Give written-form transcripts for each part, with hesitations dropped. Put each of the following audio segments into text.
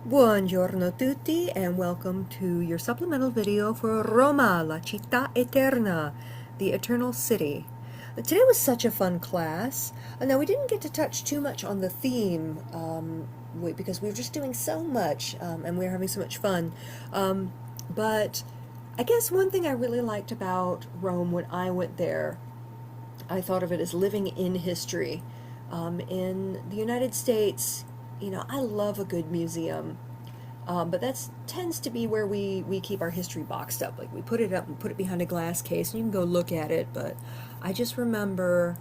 Buongiorno tutti and welcome to your supplemental video for Roma, la città eterna, the eternal city. Today was such a fun class. Now we didn't get to touch too much on the theme because we were just doing so much and we were having so much fun. But I guess one thing I really liked about Rome when I went there, I thought of it as living in history. In the United States, I love a good museum. But that tends to be where we keep our history boxed up. Like we put it up and put it behind a glass case and you can go look at it. But I just remember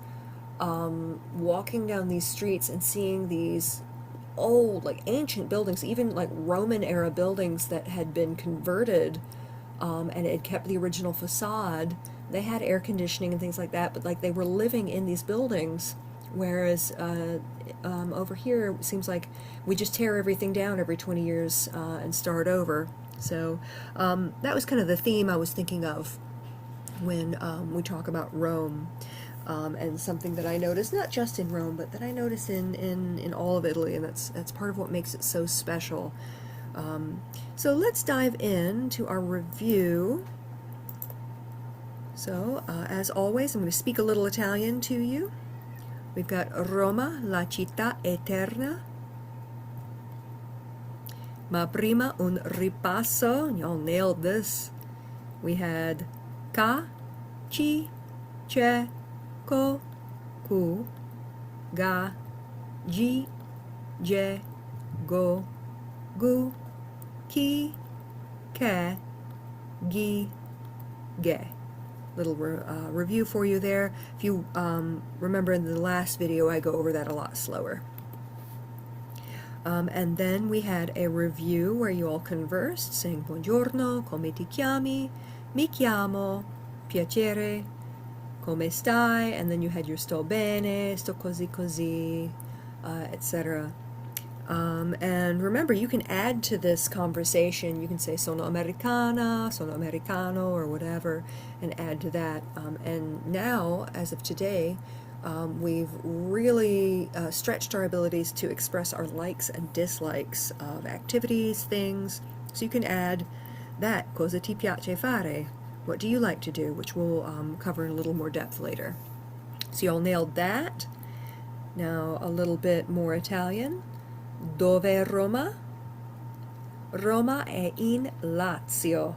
walking down these streets and seeing these old, like ancient buildings, even like Roman era buildings that had been converted and it kept the original facade. They had air conditioning and things like that, but like they were living in these buildings. Whereas over here, it seems like we just tear everything down every 20 years and start over. So that was kind of the theme I was thinking of when we talk about Rome. And something that I noticed, not just in Rome, but that I notice in all of Italy, and that's part of what makes it so special. So let's dive into our review. So, as always, I'm going to speak a little Italian to you. We've got Roma, la città eterna. Ma prima un ripasso, y'all nailed this. We had ca, ci, ce, co, cu, ga, gi, je, go, gu, ki, ke, gi, ge. Little review for you there. If you remember in the last video, I go over that a lot slower. And then we had a review where you all conversed, saying buongiorno, come ti chiami, mi chiamo, piacere, come stai, and then you had your sto bene, sto così così, etc. And remember, you can add to this conversation. You can say sono americana, sono americano, or whatever, and add to that. And now, as of today, we've really stretched our abilities to express our likes and dislikes of activities, things. So you can add that, cosa ti piace fare? What do you like to do? Which we'll cover in a little more depth later. So you all nailed that. Now a little bit more Italian. Dove è Roma? Roma è in Lazio,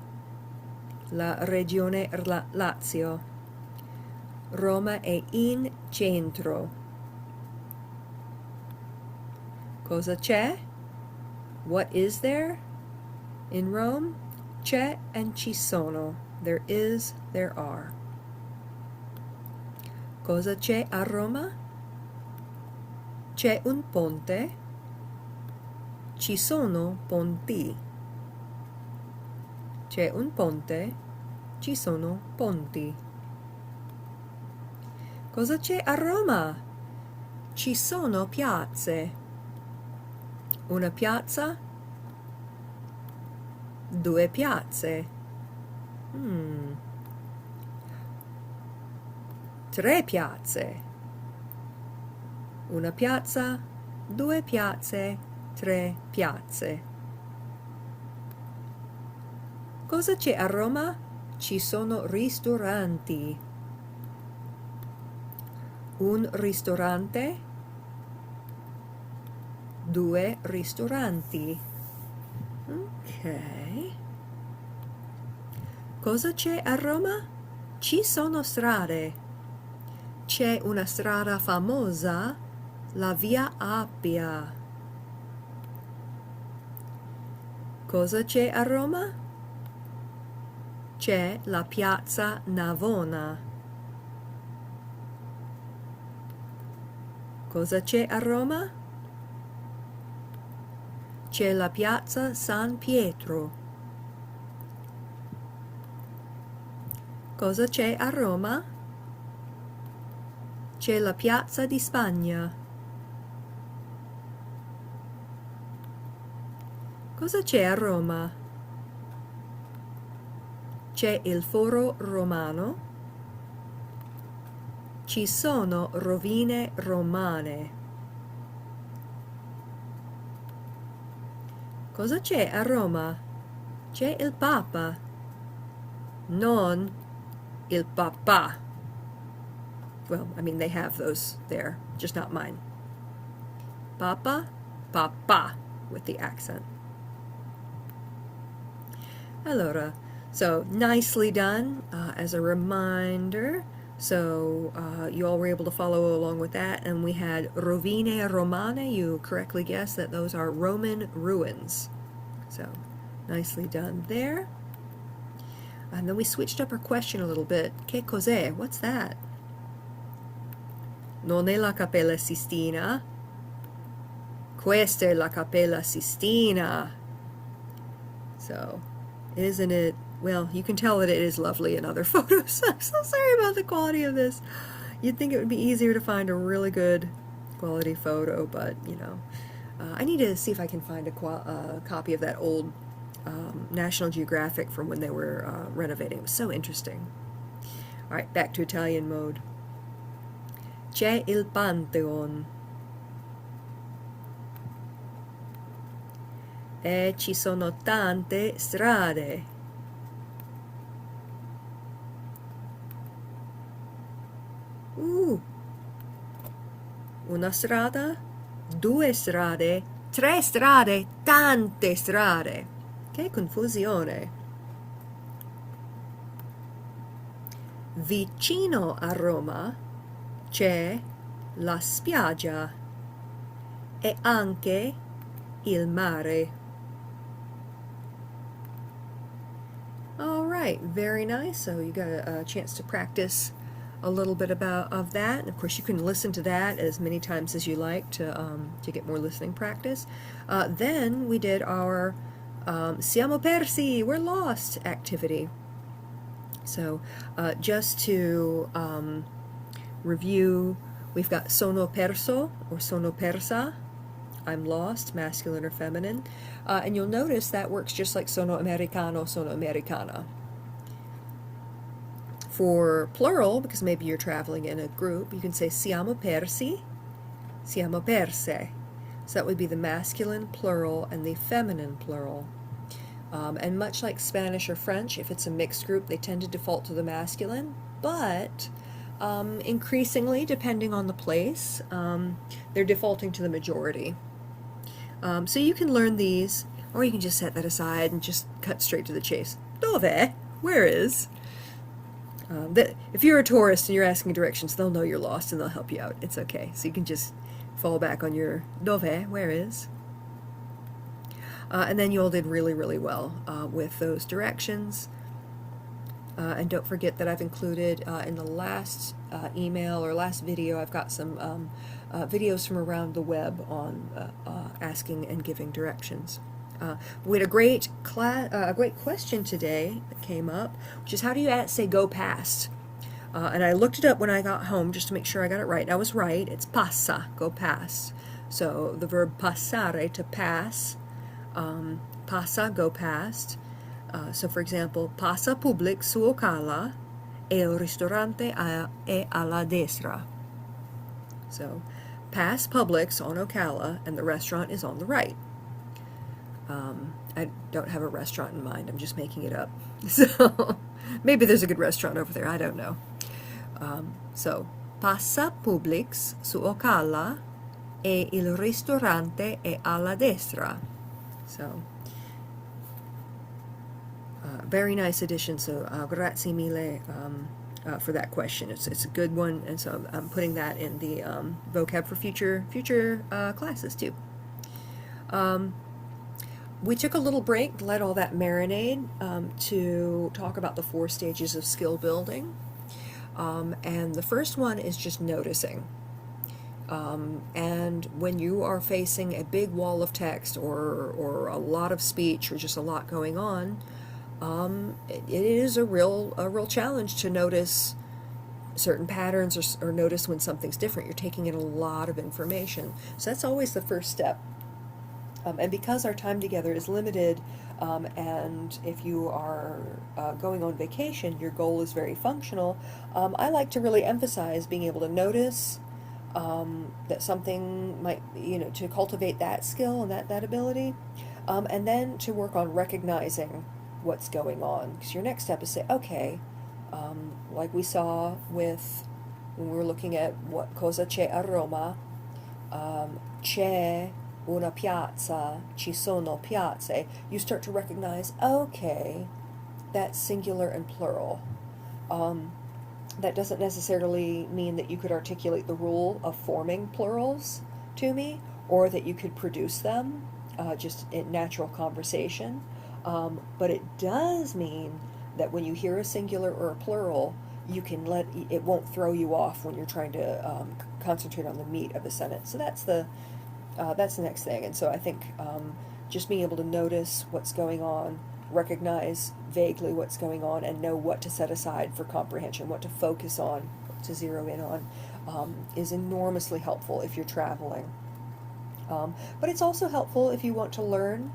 la regione Lazio. Roma è in centro. Cosa c'è? What is there in Rome? C'è and ci sono. There is, there are. Cosa c'è a Roma? C'è un ponte. Ci sono ponti. C'è un ponte. Ci sono ponti. Cosa c'è a Roma? Ci sono piazze. Una piazza. Due piazze. Tre piazze. Una piazza. Due piazze. Tre piazze. Cosa c'è a Roma? Ci sono ristoranti. Un ristorante. Due ristoranti. Ok. Cosa c'è a Roma? Ci sono strade. C'è una strada famosa, la via Appia. Cosa c'è a Roma? C'è la piazza Navona. Cosa c'è a Roma? C'è la piazza San Pietro. Cosa c'è a Roma? C'è la piazza di Spagna. Cosa c'è a Roma? C'è il foro romano. Ci sono rovine romane. Cosa c'è a Roma? C'è il Papa, non il papà. Well, I mean, they have those there, just not mine. Papa, papa, with the accent. Allora, so nicely done. As a reminder, so you all were able to follow along with that, and we had rovine romane. You correctly guessed that those are Roman ruins. So, nicely done there. And then we switched up our question a little bit. Che cos'è? What's that? Non è la Cappella Sistina. Questa è la Cappella Sistina. So, isn't it? Well, you can tell that it is lovely in other photos. I'm so sorry about the quality of this. You'd think it would be easier to find a really good quality photo, but, you know. I need to see if I can find a copy of that old National Geographic from when they were renovating. It was so interesting. All right, back to Italian mode. C'è il Pantheon. E ci sono tante strade. Una strada, due strade, tre strade, tante strade. Che confusione. Vicino a Roma c'è la spiaggia e anche il mare. All right, very nice. So you got a chance to practice a little bit of that. And of course, you can listen to that as many times as you like to get more listening practice. Then we did our Siamo persi, we're lost activity. So just to review, we've got sono perso or sono persa. I'm lost, masculine or feminine. And you'll notice that works just like sono americano, sono americana. For plural, because maybe you're traveling in a group, you can say siamo persi, siamo perse. So that would be the masculine plural and the feminine plural. And much like Spanish or French, if it's a mixed group, they tend to default to the masculine, but increasingly, depending on the place, they're defaulting to the majority. So you can learn these, or you can just set that aside and just cut straight to the chase. Dove? Where is? If you're a tourist and you're asking directions, they'll know you're lost and they'll help you out. It's okay. So you can just fall back on your dove, where is? And then you all did really, really well with those directions. And don't forget that I've included in the last email or last video, I've got some videos from around the web on asking and giving directions. We had a great question today that came up, which is how do you say go past? And I looked it up when I got home just to make sure I got it right. And I was right. It's passa, go past. So the verb passare, to pass, passa, go past. So for example, passa Publix su Ocala e il ristorante è alla destra. So pass Publix on Ocala and the restaurant is on the right. I don't have a restaurant in mind. I'm just making it up. So maybe there's a good restaurant over there. I don't know. So passa Publix su Ocala e il ristorante è alla destra. So very nice addition. So grazie mille for that question. It's a good one, and so I'm putting that in the vocab for future classes too. We took a little break to let all that marinate to talk about the 4 stages of skill building. And the first one is just noticing. And when you are facing a big wall of text or a lot of speech or just a lot going on, it is a real challenge to notice certain patterns or notice when something's different. You're taking in a lot of information. So that's always the first step. And because our time together is limited, and if you are going on vacation, your goal is very functional, I like to really emphasize being able to notice that something might, to cultivate that skill and that ability. And then to work on recognizing what's going on. Because your next step is say, okay, like we saw with when we were looking at what cosa c'è a Roma, c'è una piazza, ci sono piazze. You start to recognize, okay, that's singular and plural. That doesn't necessarily mean that you could articulate the rule of forming plurals to me, or that you could produce them just in natural conversation. But it does mean that when you hear a singular or a plural, you can it won't throw you off when you're trying to concentrate on the meat of a sentence. So that's the next thing. And so I think just being able to notice what's going on, recognize vaguely what's going on, and know what to set aside for comprehension, what to focus on, to zero in on, is enormously helpful if you're traveling. But it's also helpful if you want to learn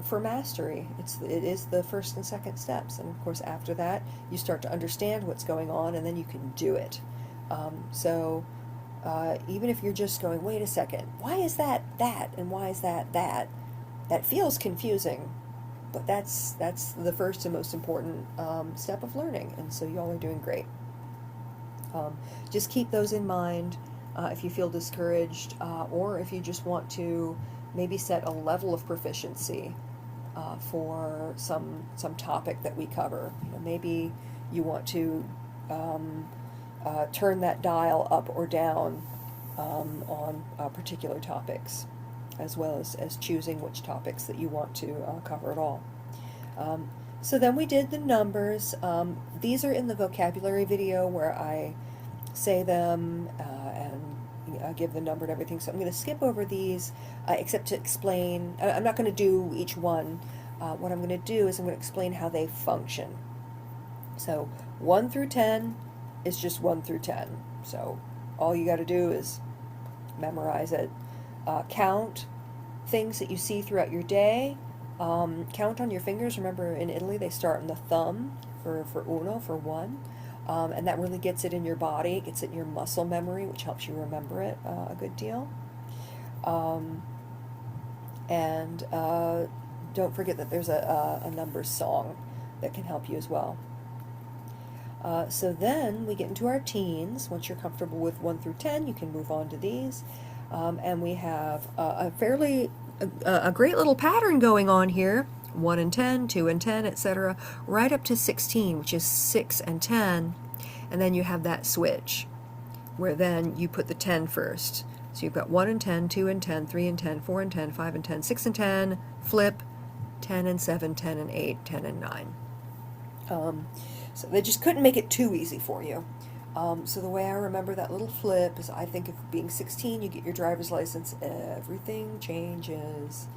for mastery. It is the first and second steps, and of course after that you start to understand what's going on, and then you can do it. So even if you're just going, wait a second, why is that, and why is that? That feels confusing, but that's the first and most important step of learning, and so y'all are doing great. Just keep those in mind if you feel discouraged, or if you just want to maybe set a level of proficiency for some topic that we cover. Maybe you want to turn that dial up or down on particular topics, as well as choosing which topics that you want to cover at all. So then we did the numbers. These are in the vocabulary video where I say them and give the number and everything. So I'm going to skip over these, except to explain. I'm not going to do each one. What I'm going to do is I'm going to explain how they function. So 1 through 10 is just 1 through 10. So all you got to do is memorize it. Count things that you see throughout your day. Count on your fingers. Remember, in Italy they start on the thumb for uno, for 1. And that really gets it in your body. It gets it in your muscle memory, which helps you remember it a good deal. And don't forget that there's a numbers song that can help you as well. So then we get into our teens. Once you're comfortable with 1 through 10, you can move on to these. And we have a great little pattern going on here. 1 and 10, 2 and 10, etc., right up to 16, which is 6 and 10, and then you have that switch, where then you put the 10 first. So you've got 1 and 10, 2 and 10, 3 and 10, 4 and 10, 5 and 10, 6 and 10, flip, 10 and 7, 10 and 8, 10 and 9. So they just couldn't make it too easy for you. So the way I remember that little flip is, I think of being 16, you get your driver's license, everything changes.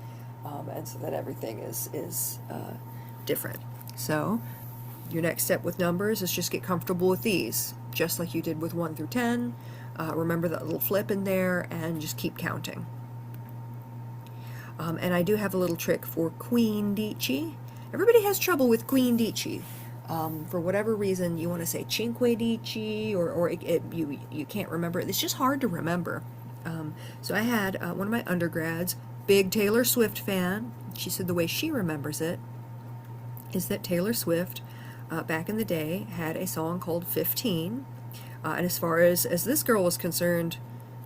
And so then everything is different. So your next step with numbers is just get comfortable with these, just like you did with 1 through 10. Remember that little flip in there, and just keep counting. And I do have a little trick for quindici. Everybody has trouble with quindici. For whatever reason, you want to say cinque dici, or you can't remember it. It's just hard to remember. So I had one of my undergrads, big Taylor Swift fan. She said the way she remembers it is that Taylor Swift, back in the day, had a song called 15. And as far as this girl was concerned,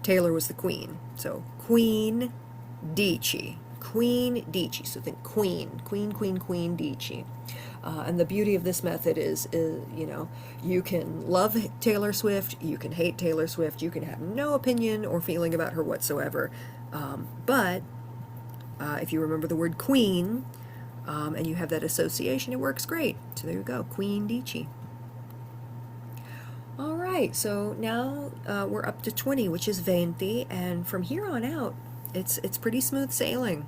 Taylor was the queen. So Queen Dici. Queen Dici. So think queen. Queen, queen, queen Dici. And the beauty of this method is, you can love Taylor Swift, you can hate Taylor Swift, you can have no opinion or feeling about her whatsoever. But if you remember the word queen, and you have that association, it works great. So there you go, Queen Dici. All right, so now we're up to 20, which is 20, and from here on out, it's pretty smooth sailing.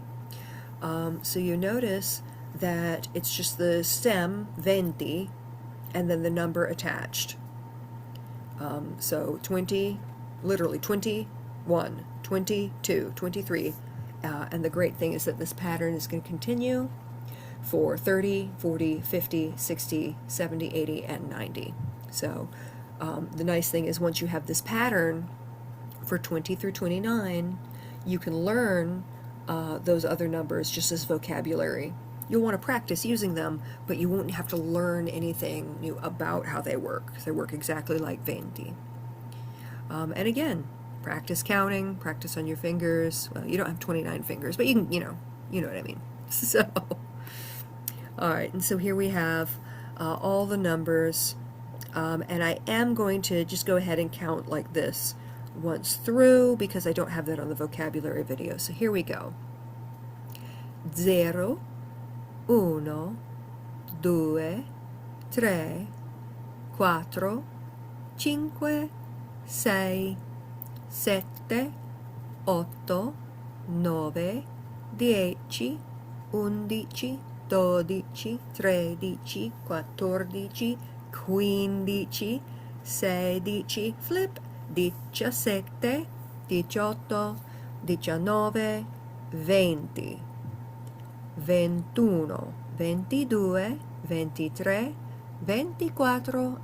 So you notice that it's just the stem, 20, and then the number attached. So 20, literally 21, 22, 23. And the great thing is that this pattern is going to continue for 30, 40, 50, 60, 70, 80, and 90. So the nice thing is, once you have this pattern for 20 through 29, you can learn those other numbers just as vocabulary. You'll want to practice using them, but you won't have to learn anything new about how they work. They work exactly like 20. And again, practice counting, practice on your fingers. Well, you don't have 29 fingers, but you can, you know what I mean. So, all right, and so here we have all the numbers, and I am going to just go ahead and count like this once through because I don't have that on the vocabulary video. So here we go. 0, 1, 2, 3, 4, 5, 6, 7, 8, 9, 10, 11, 12, 13, 14, 15, 16, flip, 17, 18, 19, 20, 21, 22, 23, 24,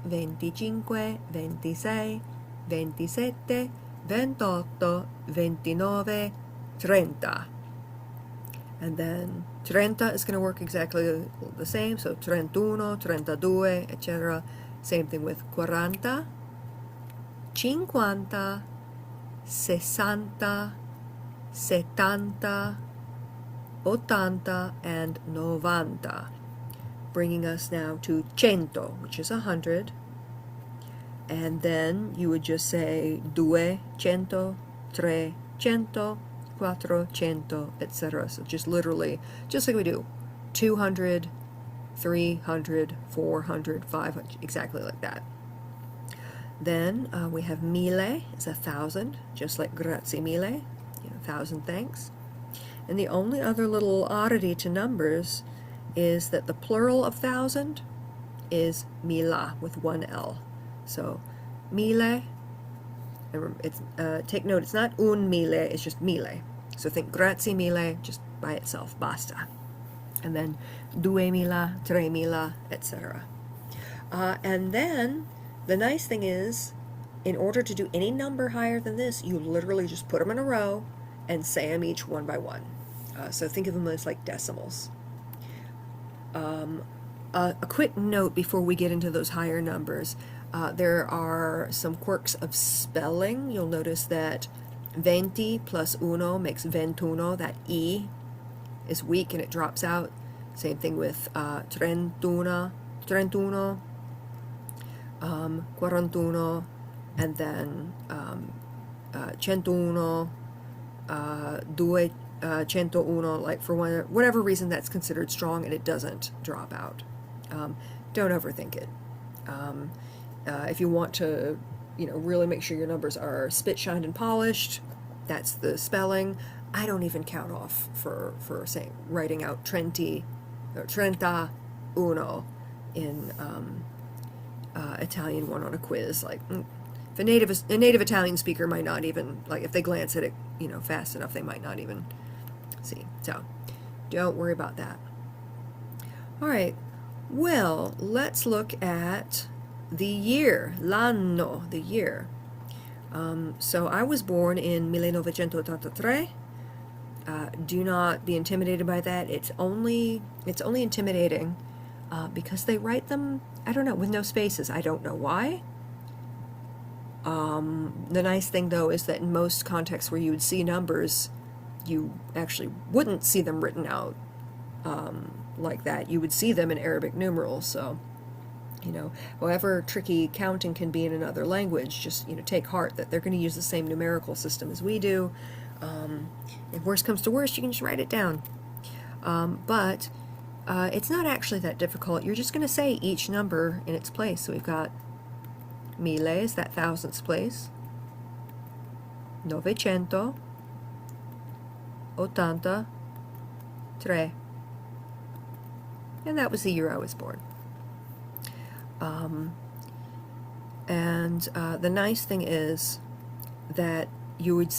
25, 26, 27, 28, 29, 30. And then 30 is going to work exactly the same, so 31, 32, etc. Same thing with 40, 50, 60, 70, 80, and 90. Bringing us now to 100, which is 100. And then you would just say 200, 300, 400, etc. So just literally, just like we do, 200, 300, 400, 500, exactly like that. Then we have mille is 1,000, just like grazie mille, 1,000 thanks. And the only other little oddity to numbers is that the plural of 1,000 is mila with one L. So mille, it's, take note, it's not un mille, it's just mille. So think grazie mille just by itself, basta. And then 2.000, 3.000, etc. And then the nice thing is, in order to do any number higher than this, you literally just put them in a row and say them each one by one. So think of them as like decimals. A quick note before we get into those higher numbers. There are some quirks of spelling. You'll notice that 20 plus uno makes 21. That E is weak and it drops out. Same thing with 31, 41, and then 101, 201, like for whatever reason that's considered strong and it doesn't drop out. Don't overthink it. If you want to, really make sure your numbers are spit, shined, and polished, that's the spelling. I don't even count off for saying writing out 30 or 31 in Italian one on a quiz. Like, if a native Italian speaker might not even, like, if they glance at it, fast enough, they might not even see. So, don't worry about that. All right. Well, let's look at the year, l'anno, the year. So I was born in 1983. Do not be intimidated by that. It's only intimidating because they write them, I don't know, with no spaces. I don't know why. The nice thing, though, is that in most contexts where you would see numbers, you actually wouldn't see them written out like that. You would see them in Arabic numerals. So, however tricky counting can be in another language, just, take heart that they're going to use the same numerical system as we do. If worst comes to worst, you can just write it down. But it's not actually that difficult. You're just going to say each number in its place. So we've got mille is that thousandths place, 900, 83, and that was the year I was born. The nice thing is that you would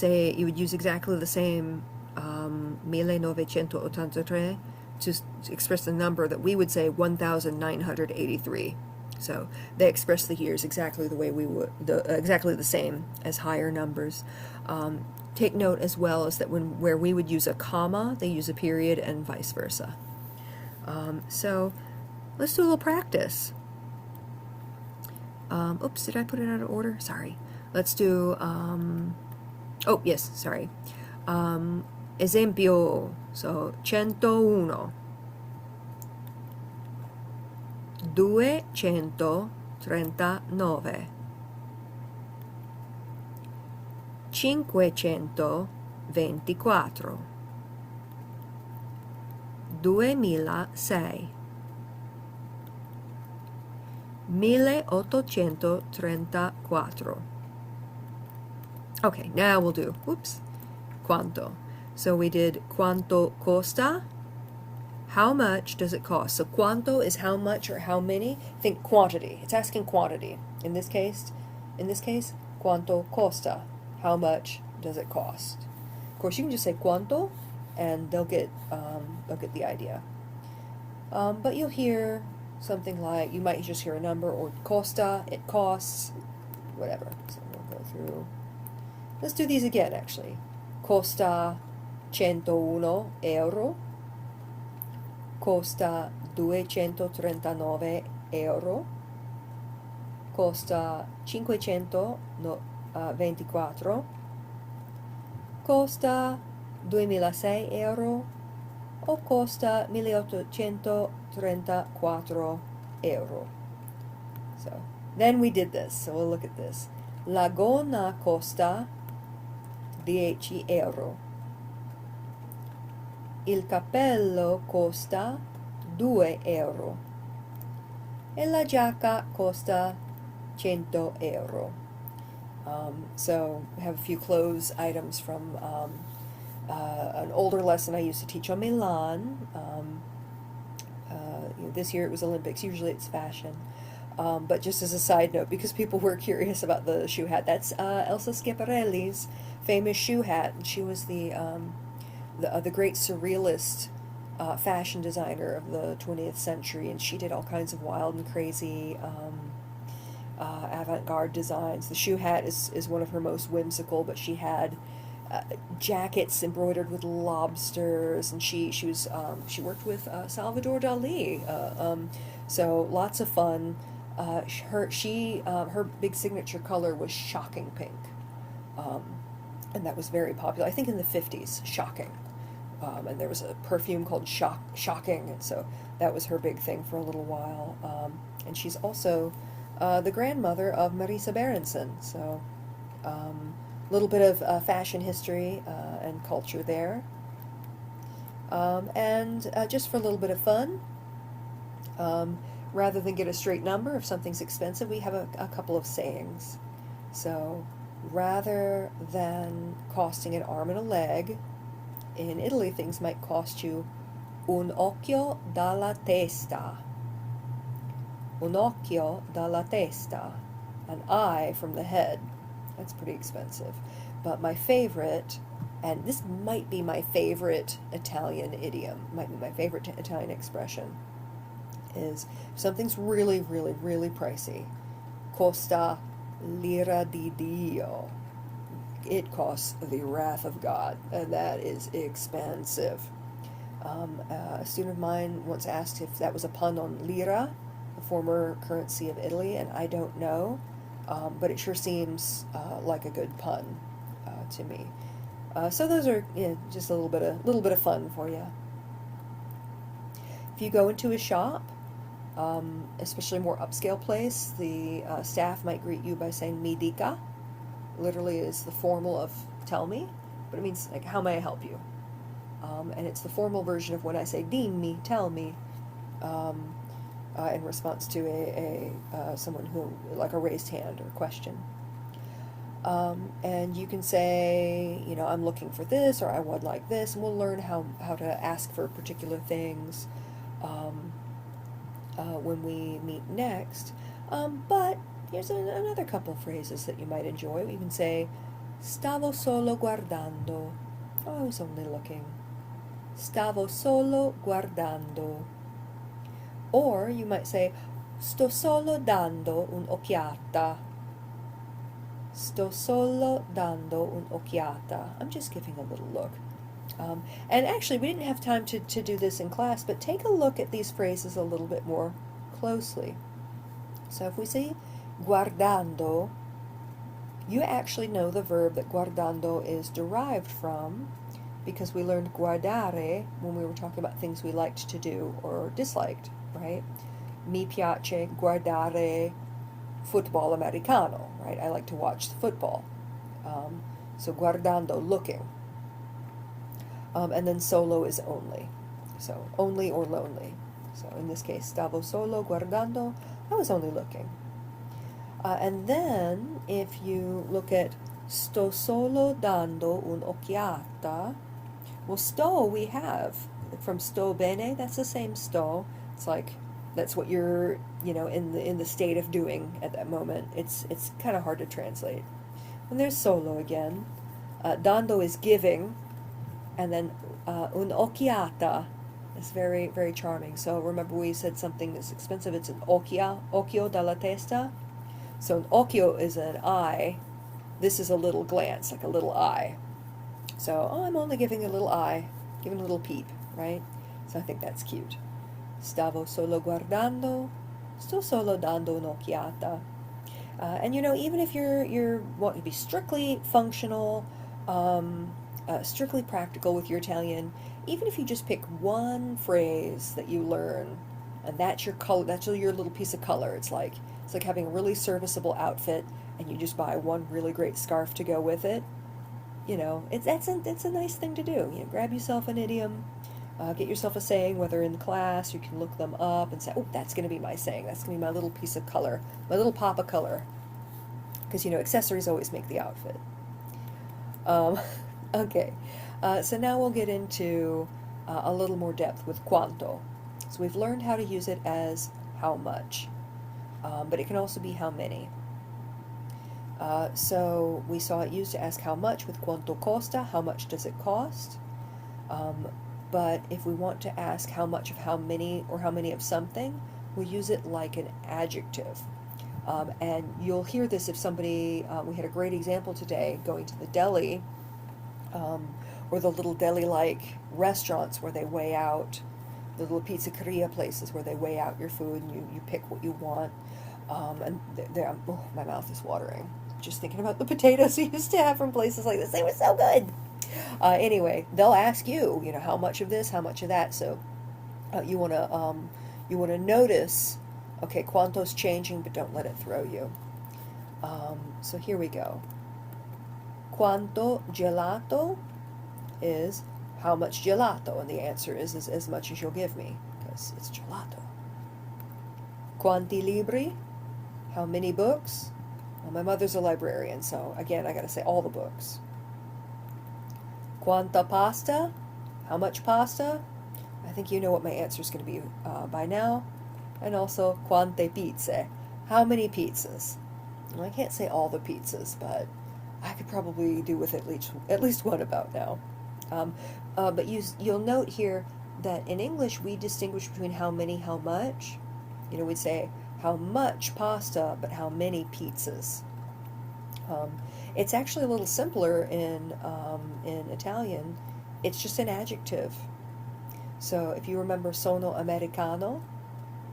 use exactly the same 1983 to express the number that we would say 1983. So they express the years exactly the way we would, exactly the same as higher numbers. take note as well is that where we would use a comma, they use a period, and vice versa. So let's do a little practice. Oops, did I put it out of order? Sorry. Let's do, oh yes, sorry. Esempio, so 101, 239, 524, 2006, 1834. Okay, now we'll do, oops, quanto. So we did quanto costa, how much does it cost? So quanto is how much or how many. Think quantity. It's asking quantity. In this case, quanto costa, how much does it cost? Of course, you can just say quanto, and they'll get the idea. But you'll hear something like, you might just hear a number, or costa, it costs, whatever. So we'll go through. Let's do these again, actually. Costa 101 euro. Costa 239 euro. Costa 524. Costa 2006 euro. O costa 1834 euro. So then we did this, so we'll look at this. La gonna costa 10 euro. Il cappello costa 2 euro. E la giacca costa 100 euro. So we have a few clothes items from an older lesson I used to teach on Milan. This year it was Olympics. Usually it's fashion. But just as a side note, because people were curious about the shoe hat, that's Elsa Schiaparelli's famous shoe hat. And she was the great surrealist fashion designer of the 20th century, and she did all kinds of wild and crazy avant-garde designs. The shoe hat is one of her most whimsical, but she had jackets embroidered with lobsters, and she worked with Salvador Dali. So lots of fun. Her big signature color was shocking pink, and that was very popular. I think in the 50s, shocking. And there was a perfume called Shocking, and so that was her big thing for a little while. And she's also the grandmother of Marisa Berenson, so a little bit of fashion history and culture there. And just for a little bit of fun, rather than get a straight number if something's expensive, we have a couple of sayings. So rather than costing an arm and a leg, in Italy things might cost you un occhio dalla testa. Un occhio dalla testa. An eye from the head. That's pretty expensive. But my favorite, and this might be my favorite Italian idiom, might be my favorite Italian expression, is if something's really, really, really pricey, costa l'ira di Dio. It costs the wrath of God, and that is expensive. A student of mine once asked if that was a pun on lira, the former currency of Italy, and I don't know, but it sure seems like a good pun to me. So those are just a little bit of fun for you. If you go into a shop, especially a more upscale place, the staff might greet you by saying "mi dica." Literally is the formal of "tell me," but it means like "how may I help you?" And it's the formal version of when I say "dimmi," "tell me," in response to a someone who, like a raised hand or question. And you can say, I'm looking for this, or I would like this, and we'll learn how to ask for particular things when we meet next. But here's another couple phrases that you might enjoy. You can say, stavo solo guardando. Oh, I was only looking. Stavo solo guardando. Or you might say, sto solo dando un'occhiata. Sto solo dando un'occhiata. I'm just giving a little look. And actually, we didn't have time to do this in class, but take a look at these phrases a little bit more closely. So if we say guardando, you actually know the verb that guardando is derived from, because we learned guardare when we were talking about things we liked to do or disliked, right? Mi piace guardare football americano, right? I like to watch the football. So guardando, looking. And then solo is only. So only or lonely. So in this case, stavo solo guardando, I was only looking. And then if you look at sto solo dando un'occhiata, well, sto we have from sto bene, that's the same sto. It's like that's what you're, in the state of doing at that moment. It's kind of hard to translate. And there's solo again. Dando is giving, and then un'occhiata is very, very charming. So remember we said something that's expensive. It's an occhio dalla testa. So an occhio is an eye. This is a little glance, like a little eye. So, I'm only giving a little eye, giving a little peep, right? So I think that's cute. Stavo solo guardando, sto solo dando un'occhiata. And even if you're wanting to be strictly functional, strictly practical with your Italian, even if you just pick one phrase that you learn, and that's your color, that's your little piece of color. It's like having a really serviceable outfit, and you just buy one really great scarf to go with it. It's a nice thing to do. Grab yourself an idiom, get yourself a saying, whether in class, you can look them up and say, oh, that's going to be my saying. That's going to be my little piece of color, my little pop of color. Because, accessories always make the outfit. Okay, so now we'll get into a little more depth with quanto. So we've learned how to use it as how much, but it can also be how many. So we saw it used to ask how much with quanto costa, how much does it cost? But if we want to ask how much of how many or how many of something, we'll use it like an adjective. And you'll hear this if somebody, we had a great example today going to the deli, or the little deli-like restaurants where they weigh out, the little pizzeria places where they weigh out your food and you pick what you want. And my mouth is watering just thinking about the potatoes we used to have from places like this. They were so good. Anyway, they'll ask you, how much of this, how much of that. So you want to notice, okay, quanto's changing, but don't let it throw you. So here we go. Quanto gelato is how much gelato, and the answer is as much as you'll give me, because it's gelato. Quanti libri, how many books? Well, my mother's a librarian, so again, I gotta say all the books. Quanta pasta, how much pasta? I think you know what my answer is going to be by now. And also, quante pizze, how many pizzas? Well, I can't say all the pizzas, but I could probably do with at least one about now. But you'll note here that in English we distinguish between how many, how much. We'd say how much pasta, but how many pizzas. It's actually a little simpler in Italian. It's just an adjective. So if you remember sono americano,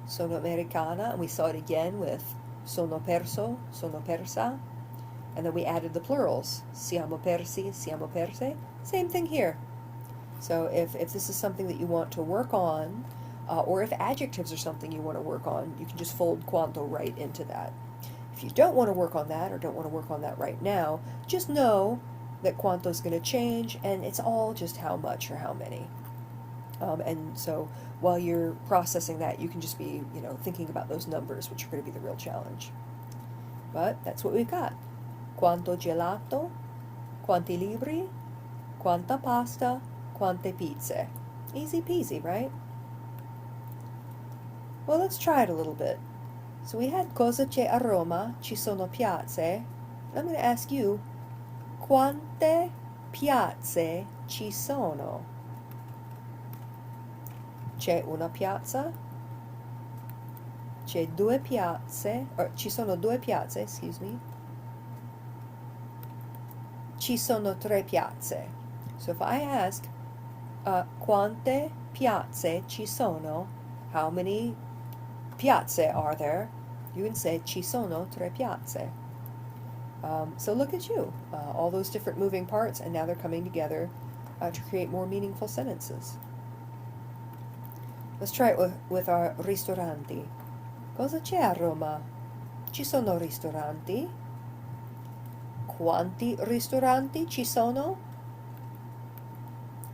sono americana, and we saw it again with sono perso, sono persa, and then we added the plurals, siamo persi, siamo perse. Same thing here. So if this is something that you want to work on, or if adjectives are something you want to work on, you can just fold quanto right into that. If you don't want to work on that, or don't want to work on that right now, just know that quanto is going to change, and it's all just how much or how many. And so while you're processing that, you can just be, thinking about those numbers, which are going to be the real challenge. But that's what we've got. Quanto gelato, quanti libri, quanta pasta, quante pizze. Easy peasy, right? Well, let's try it a little bit. So we had cosa c'è a Roma, ci sono piazze. I'm going to ask you, quante piazze ci sono? C'è una piazza? C'è due piazze, or ci sono due piazze, excuse me. ci sono 3 piazze. So if I ask, quante piazze ci sono? How many piazze are there? You can say ci sono 3 piazze. So look at you, all those different moving parts, and now they're coming together to create more meaningful sentences. Let's try it with our ristoranti. Cosa c'è a Roma? Ci sono ristoranti? Quanti ristoranti ci sono?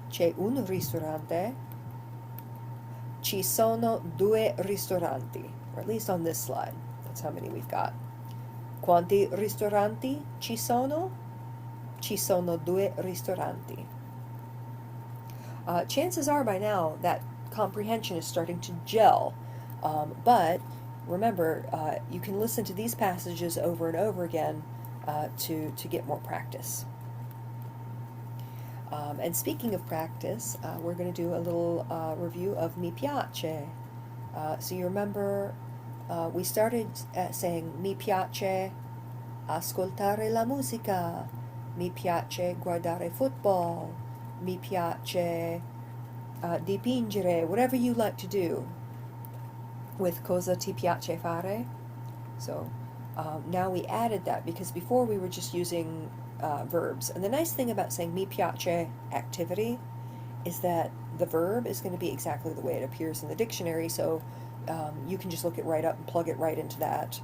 C'è un ristorante? Ci sono 2 ristoranti, or at least on this slide. That's how many we've got. Quanti ristoranti ci sono? Ci sono 2 ristoranti. Chances are by now that comprehension is starting to gel, but remember, you can listen to these passages over and over again to get more practice. And speaking of practice, we're going to do a little review of mi piace. So you remember we started saying mi piace ascoltare la musica, mi piace guardare football, mi piace dipingere, whatever you like to do with cosa ti piace fare. So now we added that because before we were just using verbs. And the nice thing about saying mi piace activity is that the verb is going to be exactly the way it appears in the dictionary, so you can just look it right up and plug it right into that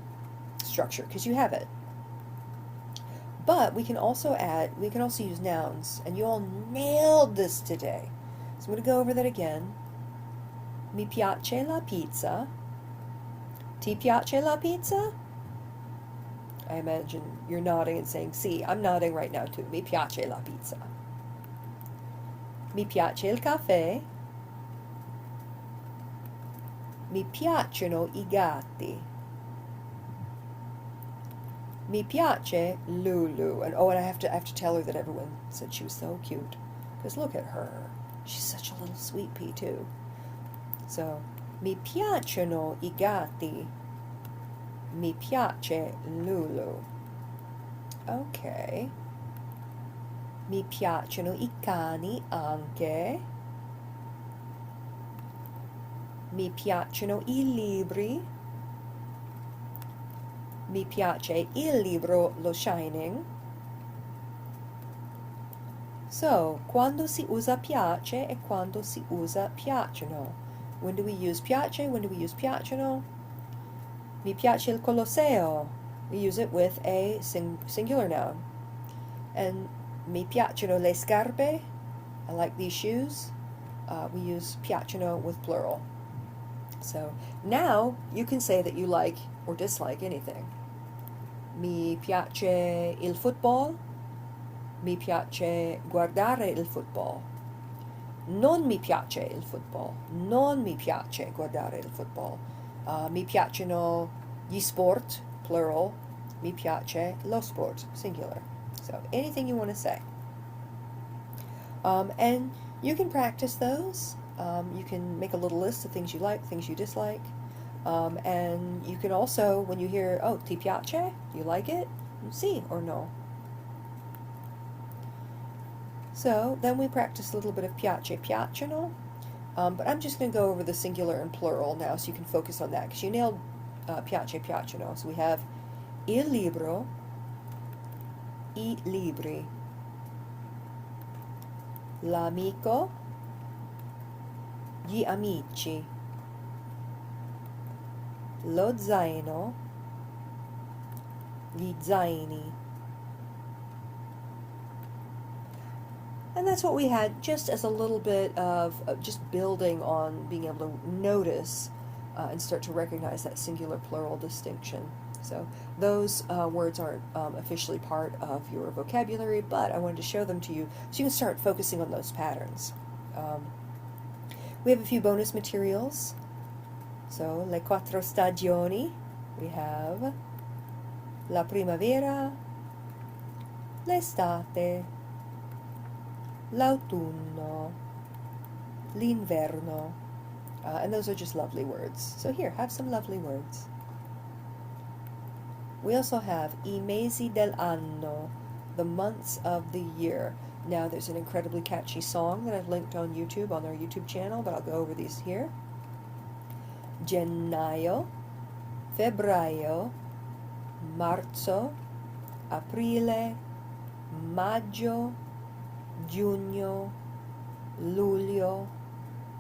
structure because you have it. But we can also use nouns, and you all nailed this today. So I'm going to go over that again. Mi piace la pizza. Ti piace la pizza? I imagine you're nodding and saying, sì, I'm nodding right now too. Mi piace la pizza. Mi piace il caffè. Mi piacciono I gatti. Mi piace Lulu. And oh, and I have to tell her that everyone said she was so cute. Because look at her. She's such a little sweet pea too. So, mi piacciono I gatti. Mi piace Lulu. Ok. Mi piacciono I cani anche. Mi piacciono I libri. Mi piace il libro Lo Shining. So, quando si usa piace e quando si usa piacciono. When do we use piace? When do we use piacciono? Mi piace il Colosseo. We use it with a singular noun. And mi piacciono le scarpe. I like these shoes. We use piacciono with plural. So now you can say that you like or dislike anything. Mi piace il football. Mi piace guardare il football. Non mi piace il football. Non mi piace guardare il football. Mi piacciono gli sport, plural. Mi piace lo sport, singular. So anything you want to say. And you can practice those. You can make a little list of things you like, things you dislike. And you can also, when you hear, oh, ti piace, you like it? Sì or no. So then we practice a little bit of piace, piacciono. But I'm just going to go over the singular and plural now so you can focus on that because you nailed piace, piacciono. So we have il libro, I libri, l'amico, gli amici, lo zaino, gli zaini. And that's what we had just as a little bit of just building on being able to notice and start to recognize that singular plural distinction. So those words aren't officially part of your vocabulary, but I wanted to show them to you so you can start focusing on those patterns. We have a few bonus materials. So, le 4 stagioni. We have la primavera, l'estate, l'autunno, l'inverno. And those are just lovely words. So here, have some lovely words. We also have I mesi dell'anno, the months of the year. Now there's an incredibly catchy song that I've linked on YouTube, on our YouTube channel, but I'll go over these here. Gennaio, febbraio, marzo, aprile, maggio, giugno, luglio,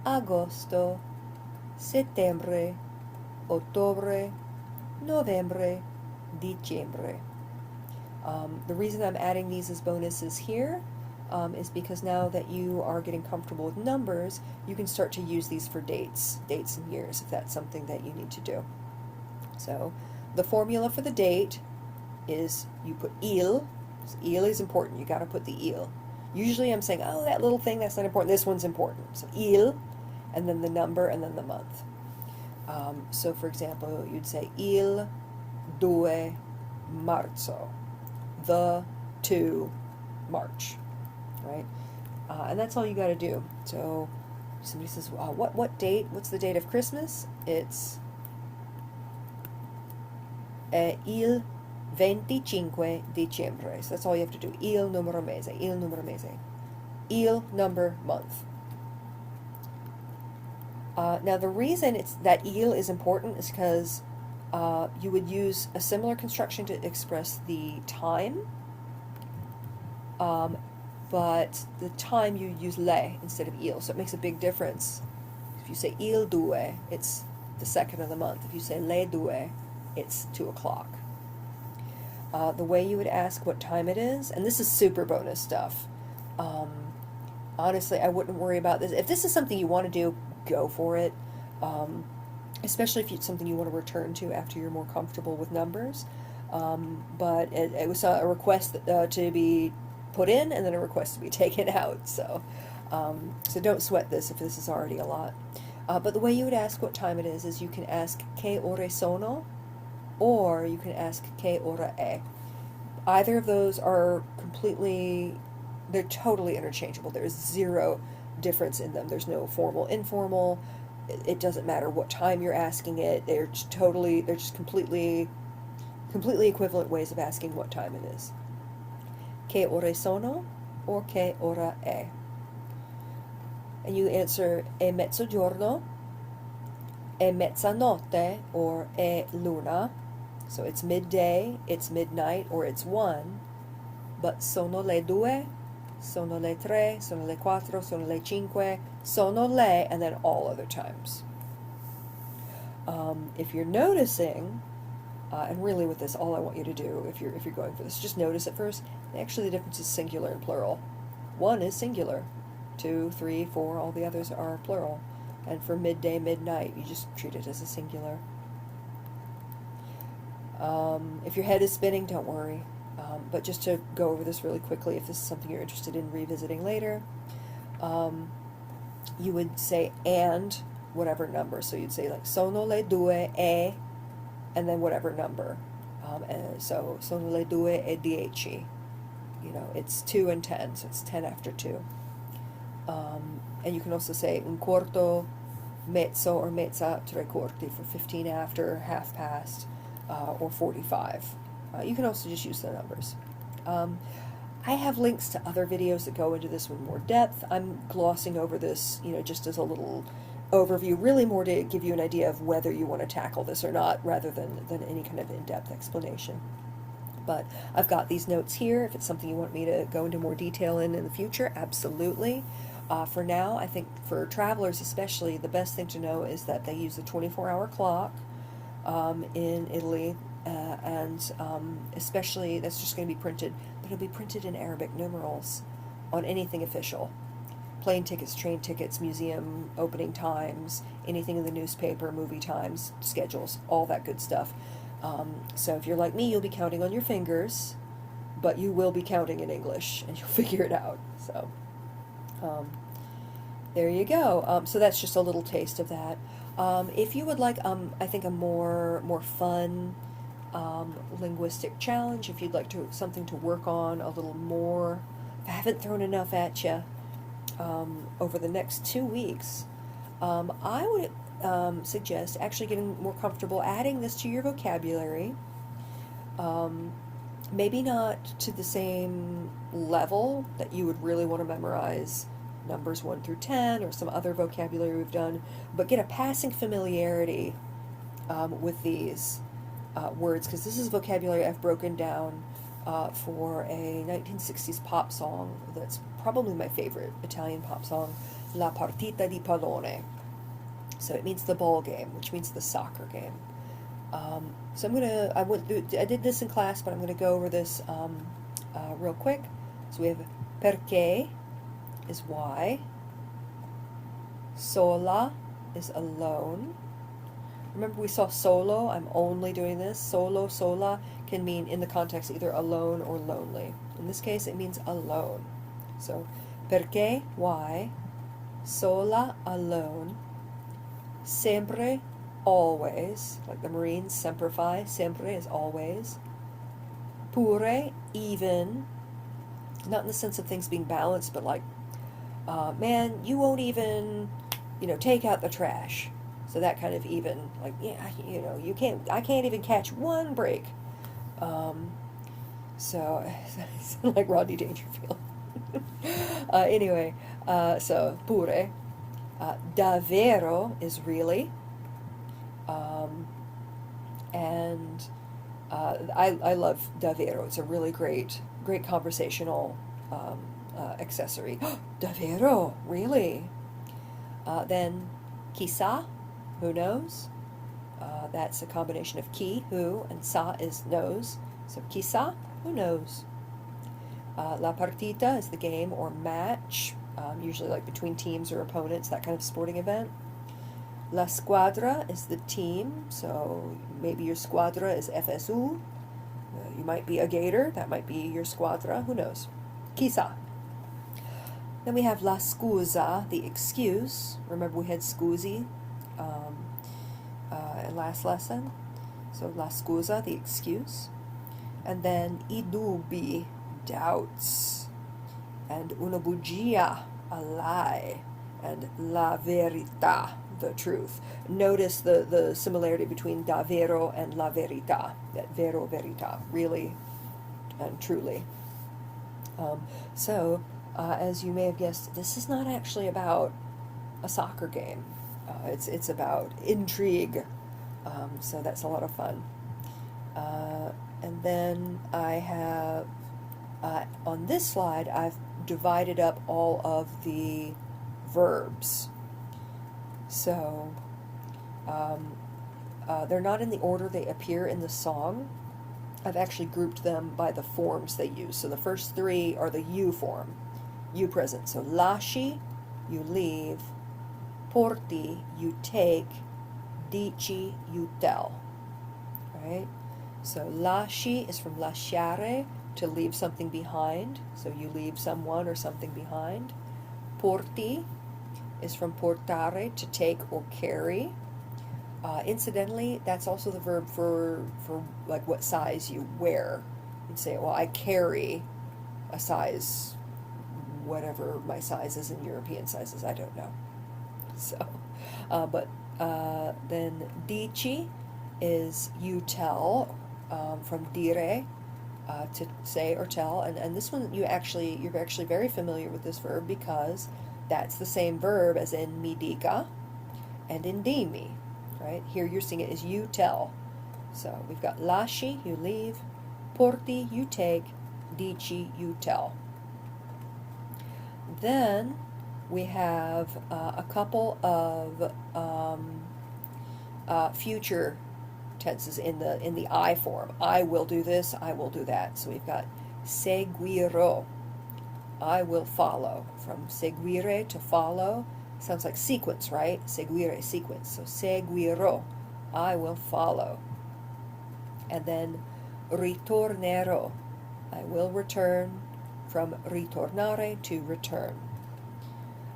agosto, settembre, ottobre, novembre, dicembre. The reason I'm adding these as bonuses here is because now that you are getting comfortable with numbers, you can start to use these for dates and years, if that's something that you need to do. So the formula for the date is you put il. So il is important. You got to put the il. Usually I'm saying, oh, that little thing, that's not important. This one's important. So il, and then the number, and then the month. So for example, you'd say il 2 marzo, the 2 March, right? And that's all you got to do. So somebody says, what date? What's the date of Christmas? It's il 25 dicembre. So that's all you have to do. Il numero mese. Il numero mese. Il number month. Now the reason it's that il is important is because you would use a similar construction to express the time, but the time you use le instead of il, so it makes a big difference. If you say il 2, it's the second of the month. If you say le 2, it's 2 o'clock. The way you would ask what time it is, and this is super bonus stuff. Honestly, I wouldn't worry about this. If this is something you want to do, go for it. Especially if it's something you want to return to after you're more comfortable with numbers. But it was a request to be put in and then a request to be taken out. So don't sweat this if this is already a lot. But the way you would ask what time it is you can ask che ore sono, or you can ask che ora è. Either of those are they're totally interchangeable. There's zero difference in them. There's no formal, informal. It doesn't matter what time you're asking it. They're just completely equivalent ways of asking what time it is. Che ore sono or che ora è. And you answer è mezzogiorno, è mezzanotte, or è luna. So it's midday, it's midnight, or it's 1. But sono le 2, sono le 3, sono le 4, sono le 5, sono le, and then all other times. If you're noticing, and really with this, all I want you to do, if you're going for this, just notice at first, actually the difference is singular and plural. 1 is singular, 2, 3, 4, all the others are plural. And for midday, midnight, you just treat it as a singular. If your head is spinning, don't worry. But just to go over this really quickly, if this is something you're interested in revisiting later, you would say and whatever number. So you'd say like sono le 2 e, and then whatever number. So sono le 2 e 10. You know, it's 2 and 10, so it's 10 after 2. And you can also say un quarto, mezzo, or mezza tre quarti for 15 after, half past, or 45. You can also just use the numbers. I have links to other videos that go into this with more depth. I'm glossing over this, just as a little overview, really more to give you an idea of whether you want to tackle this or not, rather than any kind of in-depth explanation. But I've got these notes here. If it's something you want me to go into more detail in the future, absolutely. For now, I think for travelers especially, the best thing to know is that they use a 24-hour clock in Italy, and especially that's just going to be printed, but it'll be printed in Arabic numerals on anything official. Plane tickets, train tickets, museum opening times, anything in the newspaper, movie times, schedules, all that good stuff. So if you're like me, you'll be counting on your fingers, but you will be counting in English, and you'll figure it out. So there you go. So that's just a little taste of that. If you would like, I think a more fun linguistic challenge, if you'd like something to work on a little more, if I haven't thrown enough at you over the next 2 weeks, I would suggest actually getting more comfortable adding this to your vocabulary. maybe not to the same level that you would really want to memorize numbers 1 through 10 or some other vocabulary we've done, but get a passing familiarity with these words, because this is vocabulary I've broken down for a 1960s pop song that's probably my favorite Italian pop song, La Partita di Pallone. So it means the ball game, which means the soccer game. So I did this in class, but I'm going to go over this real quick. So we have perché is why, sola is alone. Remember we saw solo, I'm only doing this. Solo, sola can mean in the context either alone or lonely. In this case it means alone. So perché, why, sola, alone, sempre, always, like the Marines, semper fi, sempre is always, pure, even, not in the sense of things being balanced, but like, man, you won't even, take out the trash. So that kind of even, like, yeah, I can't even catch one break. So, like Rodney Dangerfield. Anyway, so, pure. Davvero is really. And I love davvero. It's a really great conversational accessory. Davvero, really? Then chissà, who knows? That's a combination of chi, who, and sa is knows. So chissà, who knows? La partita is the game or match, usually like between teams or opponents, that kind of sporting event. La squadra is the team, so maybe your squadra is FSU. You might be a Gator, that might be your squadra, who knows? Chissà. Then we have la scusa, the excuse. Remember we had scusi last lesson. So la scusa, the excuse. And then I dubbi, doubts. And una bugia, a lie. And la verità, the truth. Notice the similarity between davvero and la verità. That vero verità, really and truly. As you may have guessed, this is not actually about a soccer game. It's about intrigue. So that's a lot of fun. And then I have, on this slide, I've divided up all of the verbs. So they're not in the order they appear in the song. I've actually grouped them by the forms they use. So the first three are the you form, you present. So lasci, you leave, porti, you take, dici, you tell. Right? So lasci is from lasciare, to leave something behind. So you leave someone or something behind. Porti is from portare, to take or carry. Incidentally, that's also the verb for like what size you wear. You'd say, well, I carry a size, whatever my size is in European sizes, I don't know. So, then dici is you tell, from dire, to say or tell, and this one you're actually very familiar with this verb because that's the same verb as in mi dica and in dimmi, right? Here you're seeing it as you tell. So we've got lasci, you leave, porti, you take, dici, you tell. Then we have a couple of future tenses in the I form. I will do this, I will do that. So we've got seguirò, I will follow. From seguire, to follow, sounds like sequence, right? Seguire, sequence. So seguirò, I will follow. And then ritornerò, I will return. From ritornare, to return.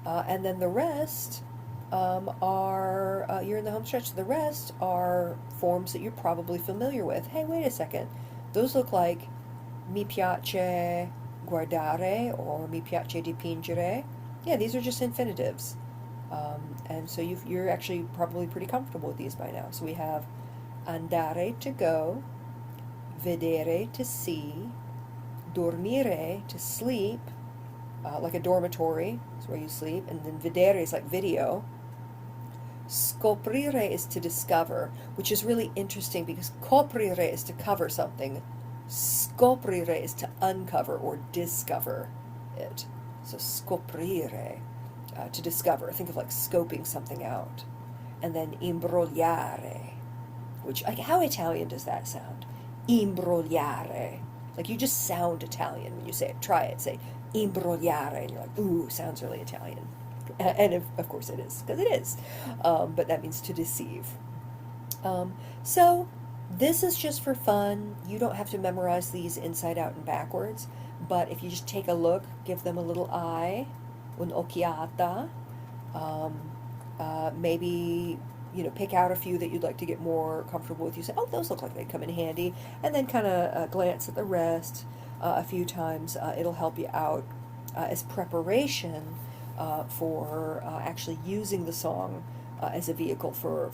And then the rest are, you're in the home stretch, the rest are forms that you're probably familiar with. Hey, wait a second. Those look like mi piace guardare or mi piace dipingere. Yeah, these are just infinitives. And so you're actually probably pretty comfortable with these by now. So we have andare, to go, vedere, to see, dormire, to sleep, like a dormitory, is where you sleep, and then vedere is like video. Scoprire is to discover, which is really interesting because coprire is to cover something. Scoprire is to uncover or discover it. So scoprire, to discover. Think of like scoping something out. And then imbrogliare, which, like, how Italian does that sound? Imbrogliare. Like, you just sound Italian when you say it. Try it. Say imbrogliare, and you're like, ooh, sounds really Italian. And of course it is, because it is. But that means to deceive. So this is just for fun. You don't have to memorize these inside out and backwards. But if you just take a look, give them a little eye, un'occhiata. Maybe, pick out a few that you'd like to get more comfortable with. You say, oh, those look like they come in handy. And then kind of glance at the rest a few times. It'll help you out as preparation for actually using the song as a vehicle for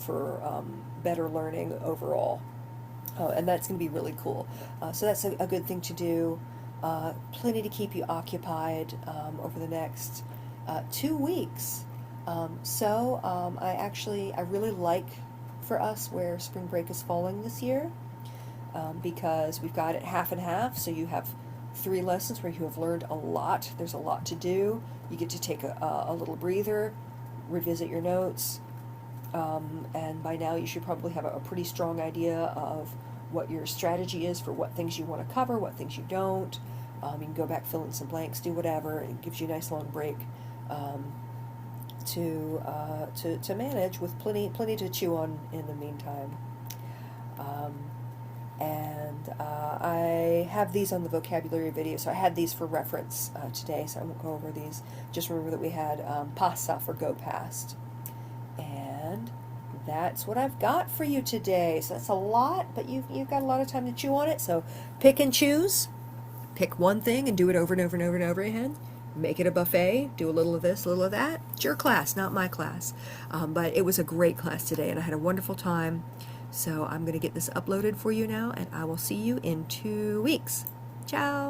better learning overall. And that's going to be really cool. So that's a good thing to do. Plenty to keep you occupied over the next 2 weeks. I really like for us where spring break is falling this year, because we've got it half and half, so you have 3 lessons where you have learned a lot. There's a lot to do. You get to take a little breather, revisit your notes, and by now you should probably have a pretty strong idea of what your strategy is for what things you want to cover, what things you don't. You can go back, fill in some blanks, do whatever. It gives you a nice long break to manage with plenty to chew on in the meantime. I have these on the vocabulary video, so I had these for reference today, so I won't go over these. Just remember that we had passa for go past. And that's what I've got for you today. So that's a lot, but you've got a lot of time to chew on it, so pick and choose. Pick one thing and do it over and over and over and over again. Make it a buffet, do a little of this, a little of that. It's your class, not my class. But it was a great class today, and I had a wonderful time. So I'm going to get this uploaded for you now, and I will see you in 2 weeks. Ciao!